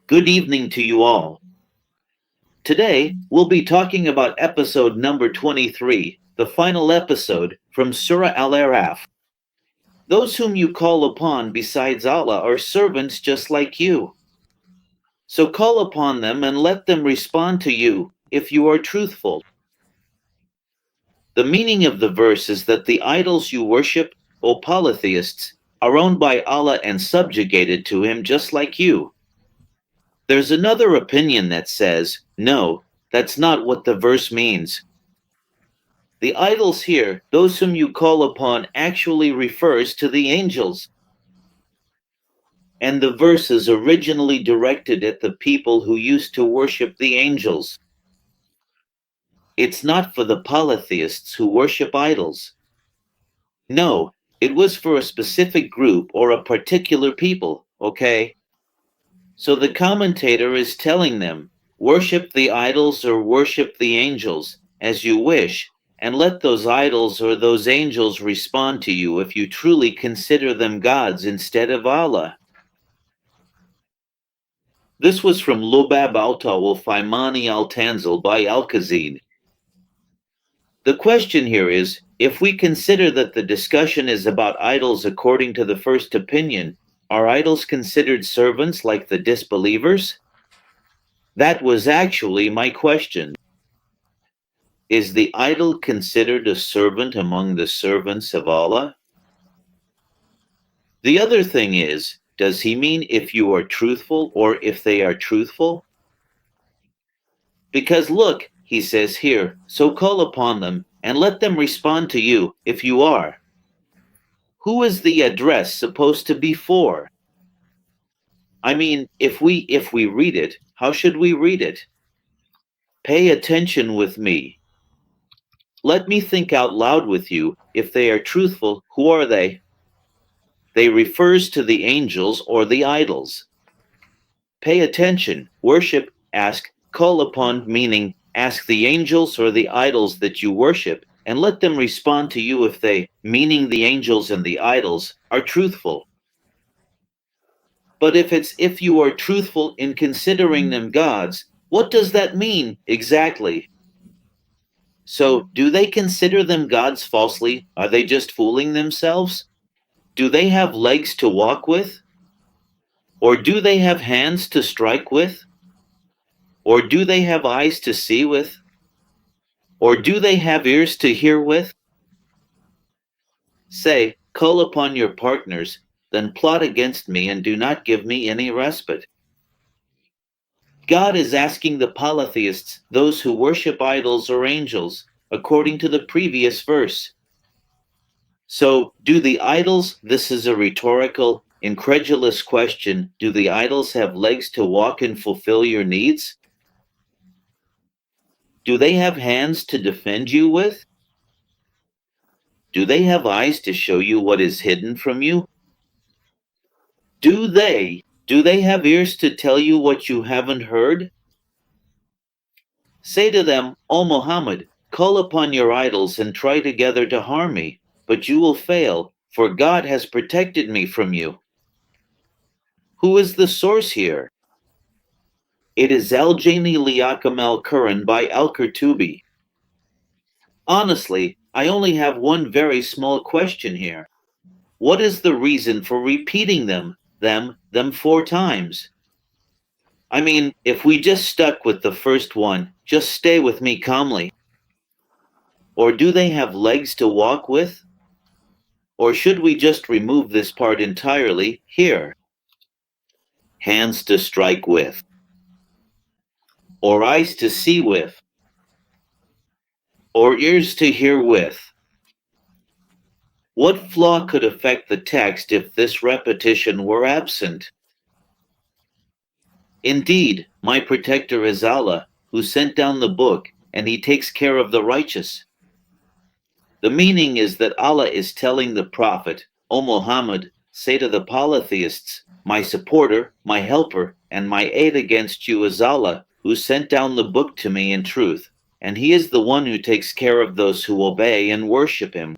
Good evening to you all. Today, we'll be talking about episode number 23, the final episode from Surah Al-Aaraf. Those whom you call upon besides Allah are servants just like you. So call upon them and let them respond to you if you are truthful. The meaning of the verse is that the idols you worship, O polytheists, are owned by Allah and subjugated to Him just like you. There's another opinion that says, no, that's not what the verse means. The idols here, those whom you call upon, actually refers to the angels. And the verse is originally directed at the people who used to worship the angels. It's not for the polytheists who worship idols. No, it was for a specific group or a particular people, okay? So the commentator is telling them, worship the idols or worship the angels, as you wish, and let those idols or those angels respond to you if you truly consider them gods instead of Allah. This was from Lubab al-Tawal Faimani al-Tanzil by Al-Khazin. The question here is, if we consider that the discussion is about idols according to the first opinion, are idols considered servants like the disbelievers? That was actually my question. Is the idol considered a servant among the servants of Allah? The other thing is, does he mean if you are truthful or if they are truthful? Because look, he says here, so call upon them and let them respond to you if you are. Who is the address supposed to be for? I mean, if we read it, how should we read it? Pay attention with me. Let me think out loud with you. If they are truthful, who are they? They refers to the angels or the idols. Pay attention, worship, ask, call upon, meaning ask the angels or the idols that you worship, and let them respond to you if they, meaning the angels and the idols, are truthful. But if you are truthful in considering them gods, what does that mean exactly? So, do they consider them gods falsely? Are they just fooling themselves? Do they have legs to walk with? Or do they have hands to strike with? Or do they have eyes to see with? Or do they have ears to hear with? Say, call upon your partners, then plot against me and do not give me any respite. God is asking the polytheists, those who worship idols or angels, according to the previous verse. So, do the idols, this is a rhetorical, incredulous question, do the idols have legs to walk and fulfill your needs? Do they have hands to defend you with? Do they have eyes to show you what is hidden from you? Do they have ears to tell you what you haven't heard? Say to them, O Muhammad, call upon your idols and try together to harm me, but you will fail, for God has protected me from you. Who is the source here? It is elgendynyc al-Quran by Al-Qurtubi. Honestly, I only have one very small question here. What is the reason for repeating them 4 times? I mean, if we just stuck with the first one, just stay with me calmly. Or do they have legs to walk with? Or should we just remove this part entirely here? Hands to strike with. Or eyes to see with. Or ears to hear with. What flaw could affect the text if this repetition were absent? Indeed, my protector is Allah, who sent down the book, and he takes care of the righteous. The meaning is that Allah is telling the Prophet, O Muhammad, say to the polytheists, my supporter, my helper, and my aid against you is Allah, who sent down the book to me in truth, and he is the one who takes care of those who obey and worship him.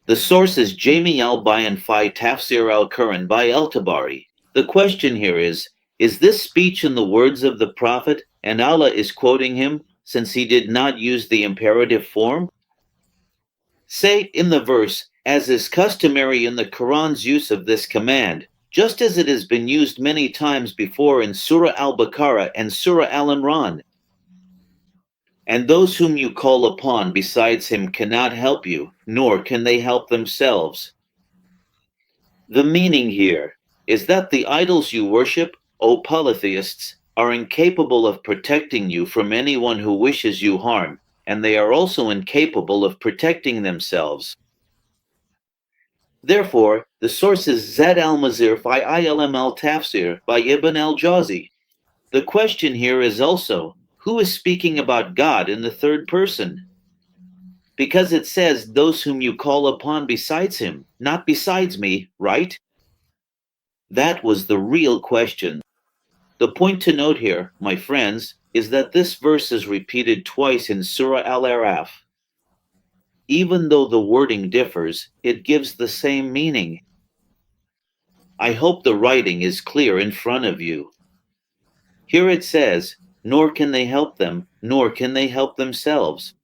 The source is Jami al-Bayan fi Tafsir al-Quran by al-Tabari. The question here is, Is this speech in the words of the prophet, and Allah is quoting him, since he did not use the imperative form? Say in the verse, as is customary in the Quran's use of this command, just as it has been used many times before in Surah Al-Baqarah and Surah Al-Imran. And those whom you call upon besides him cannot help you, nor can they help themselves. The meaning here is that the idols you worship, O polytheists, are incapable of protecting you from anyone who wishes you harm, and they are also incapable of protecting themselves. Therefore, the source is Zad al-Mazir fi ilm al-Tafsir by Ibn al-Jawzi. The question here is also, who is speaking about God in the third person? Because it says those whom you call upon besides him, not besides me, right? That was the real question. The point to note here, my friends, is that this verse is repeated twice in Surah Al-Aaraf. Even though the wording differs, it gives the same meaning. I hope the writing is clear in front of you. Here it says, nor can they help them, nor can they help themselves.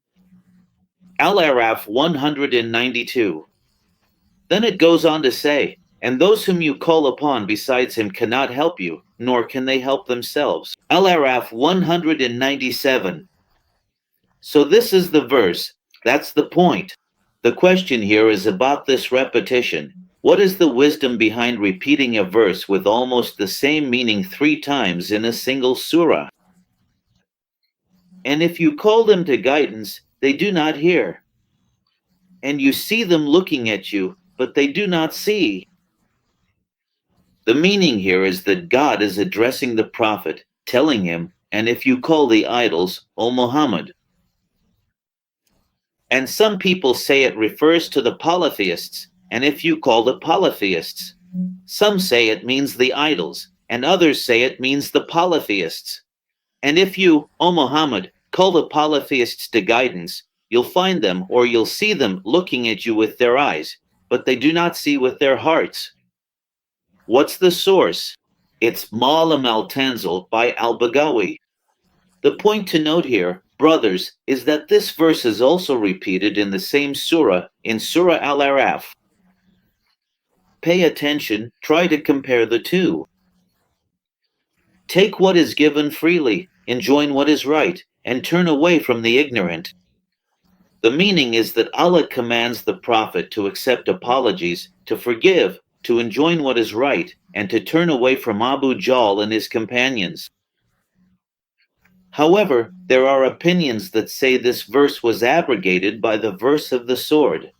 Al-Aaraf 192. Then it goes on to say, and those whom you call upon besides him cannot help you, nor can they help themselves. Al-Aaraf 197. So this is the verse. That's the point. The question here is about this repetition. What is the wisdom behind repeating a verse with almost the same meaning 3 times in a single surah? And if you call them to guidance, they do not hear. And you see them looking at you, but they do not see. The meaning here is that God is addressing the prophet, telling him, and if you call the idols, O Muhammad. And some people say it refers to the polytheists, and if you call the polytheists. Some say it means the idols, and others say it means the polytheists. And if you, O Muhammad, call the polytheists to guidance, you'll find them or you'll see them looking at you with their eyes, but they do not see with their hearts. What's the source? It's Ma'alim al-Tanzil by al-Baghawi. The point to note here, brothers, is that this verse is also repeated in the same surah, in Surah Al-Aaraf. Pay attention, try to compare the two. Take what is given freely, enjoin what is right, and turn away from the ignorant. The meaning is that Allah commands the Prophet to accept apologies, to forgive, to enjoin what is right, and to turn away from Abu Jahl and his companions. However, there are opinions that say this verse was abrogated by the verse of the sword.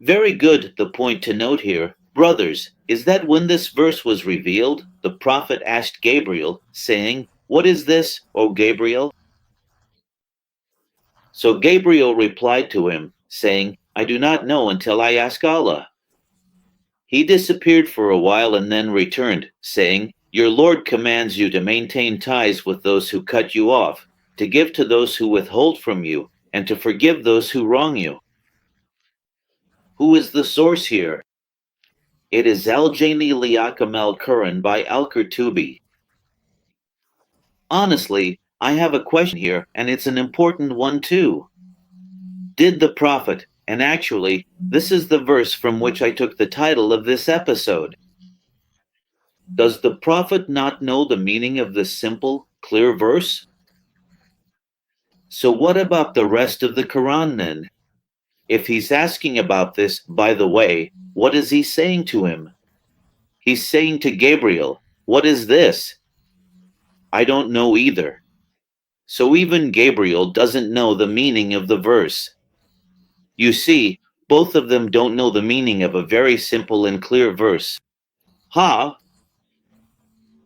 Very good, the point to note here, brothers, is that when this verse was revealed, the Prophet asked Gabriel, saying, "What is this, O Gabriel?" So Gabriel replied to him, saying, "I do not know until I ask Allah." He disappeared for a while and then returned, saying, "Your Lord commands you to maintain ties with those who cut you off, to give to those who withhold from you, and to forgive those who wrong you." Who is the source here? It is elgendynyc al-Quran by al-Qurtubi. Honestly, I have a question here, and it's an important one too. Did the Prophet, and actually, this is the verse from which I took the title of this episode. Does the Prophet not know the meaning of this simple, clear verse? So what about the rest of the Quran then? If he's asking about this, by the way, what is he saying to him? He's saying to Gabriel, "What is this?" I don't know either. So even Gabriel doesn't know the meaning of the verse. You see, both of them don't know the meaning of a very simple and clear verse. Ha!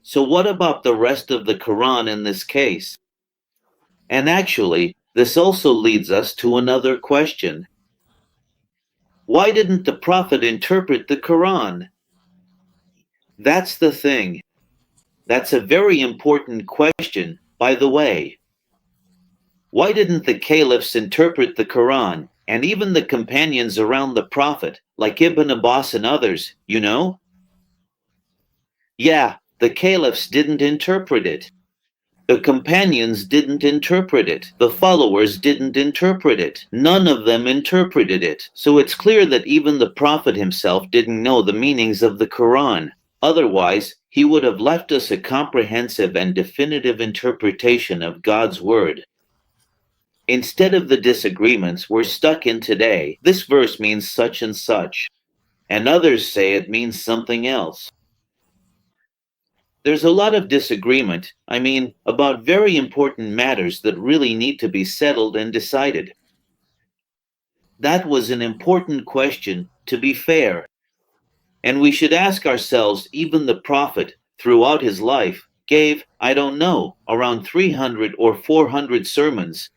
So what about the rest of the Quran in this case? And actually, this also leads us to another question. Why didn't the Prophet interpret the Quran? That's the thing. That's a very important question, by the way. Why didn't the caliphs interpret the Quran, and even the companions around the Prophet, like Ibn Abbas and others, you know? Yeah, the caliphs didn't interpret it. The companions didn't interpret it. The followers didn't interpret it. None of them interpreted it. So it's clear that even the Prophet himself didn't know the meanings of the Quran. Otherwise, he would have left us a comprehensive and definitive interpretation of God's word. Instead of the disagreements we're stuck in today, this verse means such and such, and others say it means something else. There's a lot of disagreement, about very important matters that really need to be settled and decided. That was an important question, to be fair, and we should ask ourselves. Even the Prophet, throughout his life, gave, I don't know, around 300 or 400 sermons.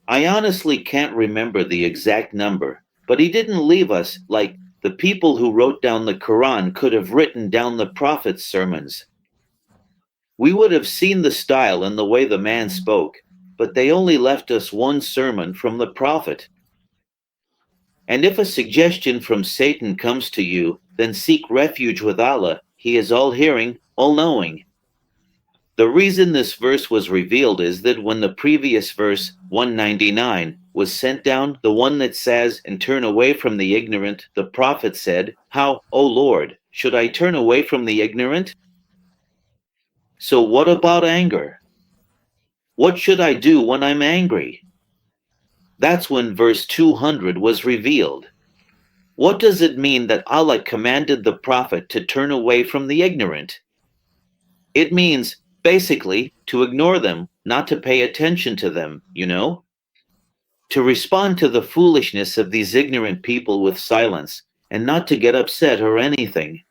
I honestly can't remember the exact number, but he didn't leave us like the people who wrote down the Quran could have written down the Prophet's sermons. We would have seen the style and the way the man spoke, but they only left us one sermon from the Prophet. And if a suggestion from Satan comes to you, then seek refuge with Allah. He is all-hearing, all-knowing. The reason this verse was revealed is that when the previous verse, 199, was sent down, the one that says, and turn away from the ignorant, the Prophet said, How, O Lord, should I turn away from the ignorant? So what about anger? What should I do when I'm angry? That's when verse 200 was revealed. What does it mean that Allah commanded the Prophet to turn away from the ignorant? It means, basically, to ignore them, not to pay attention to them, To respond to the foolishness of these ignorant people with silence, and not to get upset or anything.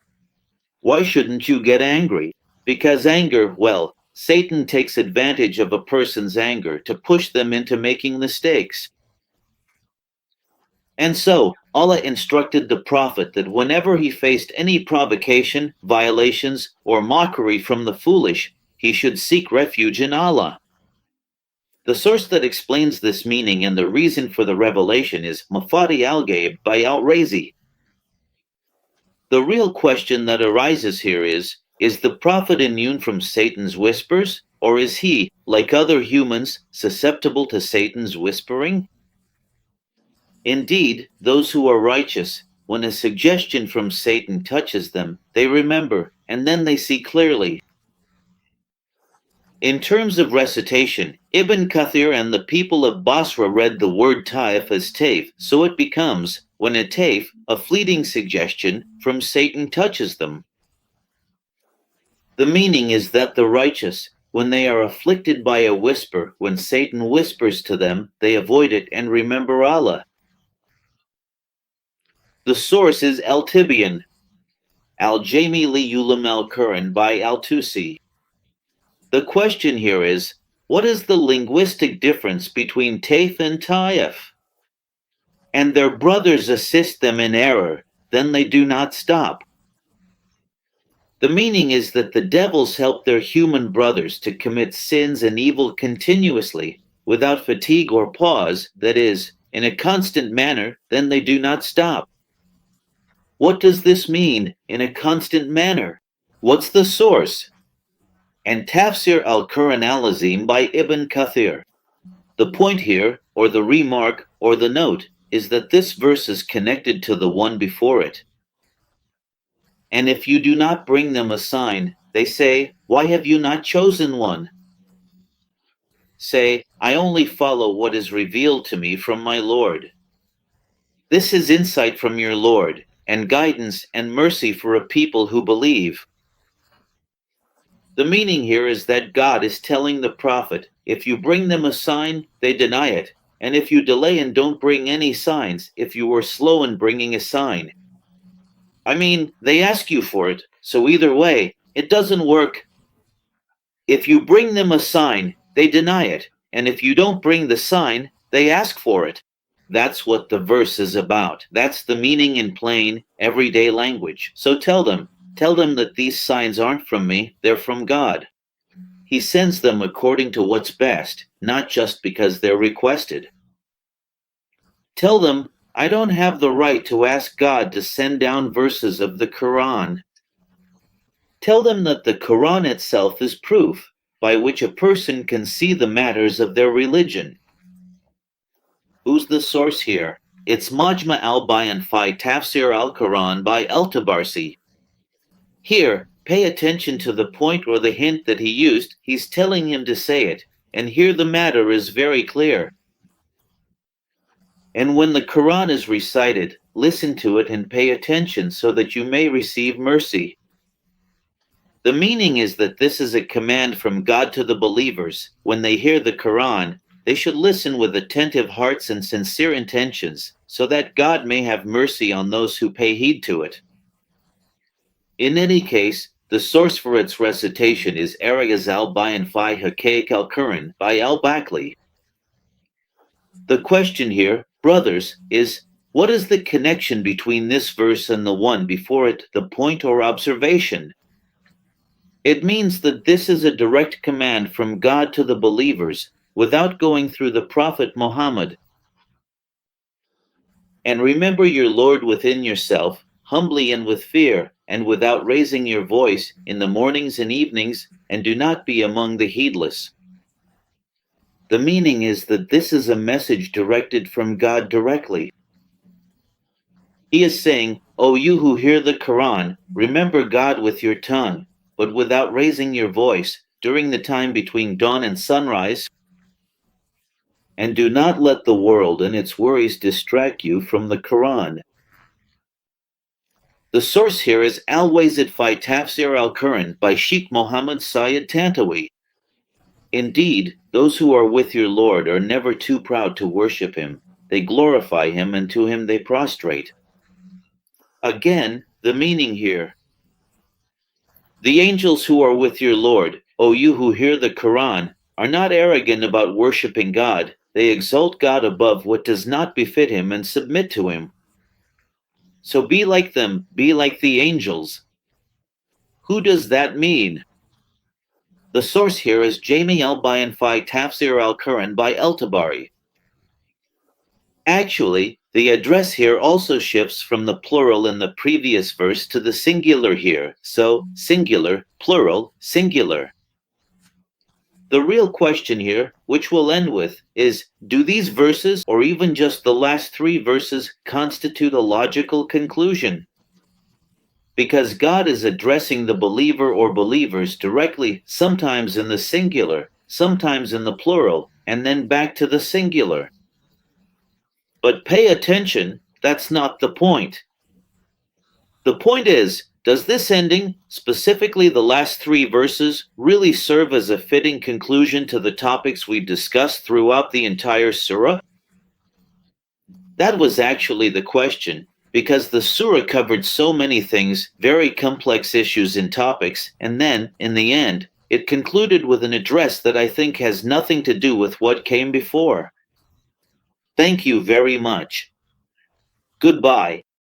Why shouldn't you get angry? Because anger, well, Satan takes advantage of a person's anger to push them into making mistakes. And so, Allah instructed the Prophet that whenever he faced any provocation, violations, or mockery from the foolish, he should seek refuge in Allah. The source that explains this meaning and the reason for the revelation is Mufati al-Ghaib by Al-Razi. The real question that arises here is the Prophet immune from Satan's whispers, or is he, like other humans, susceptible to Satan's whispering? Indeed, those who are righteous, when a suggestion from Satan touches them, they remember, and then they see clearly. In terms of recitation, Ibn Kathir and the people of Basra read the word taif as taif, so it becomes, when a taif, a fleeting suggestion, from Satan touches them. The meaning is that the righteous, when they are afflicted by a whisper, when Satan whispers to them, they avoid it and remember Allah. The source is Al-Tibyan, Al-Jami li Ulam al-Quran by Al-Tusi. The question here is, what is the linguistic difference between taif and taif? And their brothers assist them in error, then they do not stop. The meaning is that the devils help their human brothers to commit sins and evil continuously, without fatigue or pause, that is, in a constant manner, then they do not stop. What does this mean, in a constant manner? What's the source? And Tafsir al-Quran al-Azim by Ibn Kathir. The point here, or the remark, or the note, is that this verse is connected to the one before it. And if you do not bring them a sign, they say, Why have you not chosen one? Say, I only follow what is revealed to me from my Lord. This is insight from your Lord, and guidance and mercy for a people who believe. The meaning here is that God is telling the Prophet, if you bring them a sign, they deny it, and if you delay and don't bring any signs, if you were slow in bringing a sign. They ask you for it, so either way, it doesn't work. If you bring them a sign, they deny it, and if you don't bring the sign, they ask for it. That's what the verse is about. That's the meaning in plain, everyday language. So tell them that these signs aren't from me, they're from God. He sends them according to what's best, not just because they're requested. Tell them, I don't have the right to ask God to send down verses of the Quran. Tell them that the Quran itself is proof by which a person can see the matters of their religion. Who's the source here? It's Majma al-Bayan fi Tafsir al-Quran by al-Tabarsi. Here, pay attention to the point or the hint that he used. He's telling him to say it, and here the matter is very clear. And when the Quran is recited, listen to it and pay attention so that you may receive mercy. The meaning is that this is a command from God to the believers. When they hear the Quran, they should listen with attentive hearts and sincere intentions, so that God may have mercy on those who pay heed to it. In any case, the source for its recitation is Ariaz al-Bayan fi Haqaiq al-Quran by al-Bakli. The question here, brothers, is what is the connection between this verse and the one before it, the point or observation? It means that this is a direct command from God to the believers without going through the Prophet Muhammad. And remember your Lord within yourself, humbly and with fear, and without raising your voice in the mornings and evenings, and do not be among the heedless. The meaning is that this is a message directed from God directly. He is saying, O you who hear the Quran, remember God with your tongue, but without raising your voice during the time between dawn and sunrise, and do not let the world and its worries distract you from the Quran. The source here is Al-Wazid fi Tafsir al-Quran by Sheikh Muhammad Sayyid Tantawi. Indeed, those who are with your Lord are never too proud to worship him. They glorify him and to him they prostrate. Again, the meaning here. The angels who are with your Lord, O you who hear the Quran, are not arrogant about worshiping God. They exalt God above what does not befit him and submit to him. So be like them, be like the angels. Who does that mean? The source here is Jami al-Bayan fi Tafsir al-Quran by al-Tabari. Actually, the address here also shifts from the plural in the previous verse to the singular here, so singular, plural, singular. The real question here, which we'll end with, is do these verses, or even just the last 3 verses, constitute a logical conclusion? Because God is addressing the believer or believers directly, sometimes in the singular, sometimes in the plural, and then back to the singular. But pay attention, that's not the point. The point is, does this ending, specifically the last 3 verses, really serve as a fitting conclusion to the topics we discussed throughout the entire surah? That was actually the question, because the surah covered so many things, very complex issues and topics, and then, in the end, it concluded with an address that I think has nothing to do with what came before. Thank you very much. Goodbye.